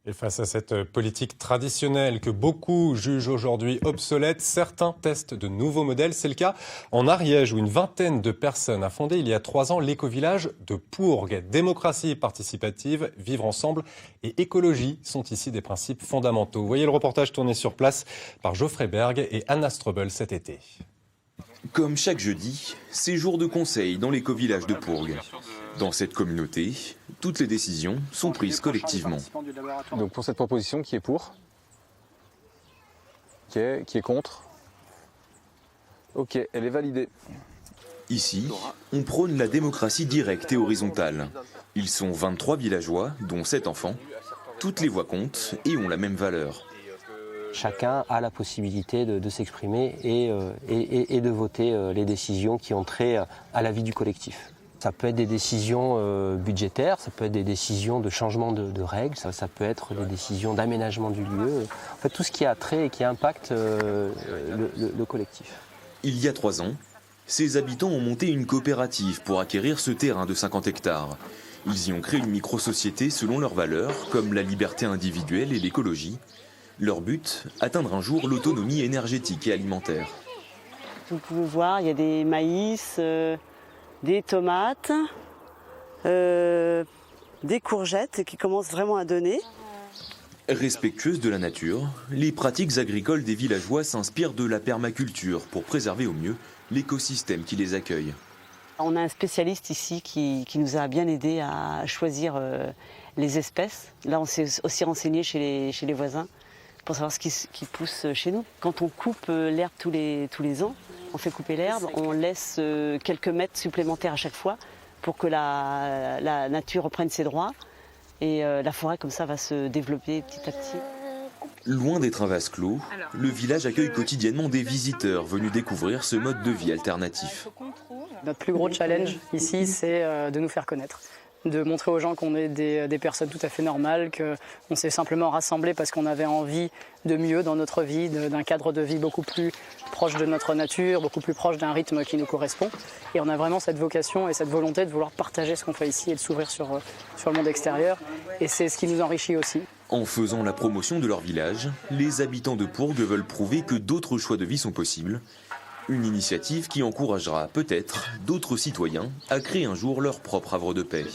Et face à cette politique traditionnelle que beaucoup jugent aujourd'hui obsolète, certains testent de nouveaux modèles. C'est le cas en Ariège où une vingtaine de personnes a fondé il y a 3 ans l'éco-village de Pourgues. Démocratie participative, vivre ensemble et écologie sont ici des principes fondamentaux. Voyez le reportage tourné sur place par Geoffrey Berg et Anna Strobel cet été. Comme chaque jeudi, c'est jour de conseil dans l'éco-village de Pourgues. Dans cette communauté, toutes les décisions sont prises collectivement. Donc pour cette proposition, qui est pour? Qui est contre? Ok, elle est validée. Ici, on prône la démocratie directe et horizontale. Ils sont 23 villageois, dont 7 enfants. Toutes les voix comptent et ont la même valeur. Chacun a la possibilité de s'exprimer et de voter les décisions qui ont trait à la vie du collectif. Ça peut être des décisions budgétaires, ça peut être des décisions de changement de règles, ça peut être des décisions d'aménagement du lieu. En fait, tout ce qui a trait et qui impacte le collectif. Il y a 3 ans, ces habitants ont monté une coopérative pour acquérir ce terrain de 50 hectares. Ils y ont créé une micro-société selon leurs valeurs, comme la liberté individuelle et l'écologie. Leur but, atteindre un jour l'autonomie énergétique et alimentaire. Vous pouvez voir, il y a des maïs, des tomates, des courgettes qui commencent vraiment à donner. Respectueuses de la nature, les pratiques agricoles des villageois s'inspirent de la permaculture pour préserver au mieux l'écosystème qui les accueille. On a un spécialiste ici qui nous a bien aidé à choisir les espèces. Là, on s'est aussi renseigné chez les voisins pour savoir ce qui pousse chez nous. Quand on coupe l'herbe tous les ans, on fait couper l'herbe, on laisse quelques mètres supplémentaires à chaque fois pour que la nature reprenne ses droits. Et la forêt, comme ça, va se développer petit à petit. Loin d'être un vase clos, le village accueille quotidiennement des visiteurs venus découvrir ce mode de vie alternatif. Notre plus gros challenge ici, c'est de nous faire connaître. De montrer aux gens qu'on est des personnes tout à fait normales, qu'on s'est simplement rassemblés parce qu'on avait envie de mieux dans notre vie, d'un cadre de vie beaucoup plus proche de notre nature, beaucoup plus proche d'un rythme qui nous correspond. Et on a vraiment cette vocation et cette volonté de vouloir partager ce qu'on fait ici et de s'ouvrir sur le monde extérieur. Et c'est ce qui nous enrichit aussi. En faisant la promotion de leur village, les habitants de Pourgues veulent prouver que d'autres choix de vie sont possibles. Une initiative qui encouragera peut-être d'autres citoyens à créer un jour leur propre havre de paix.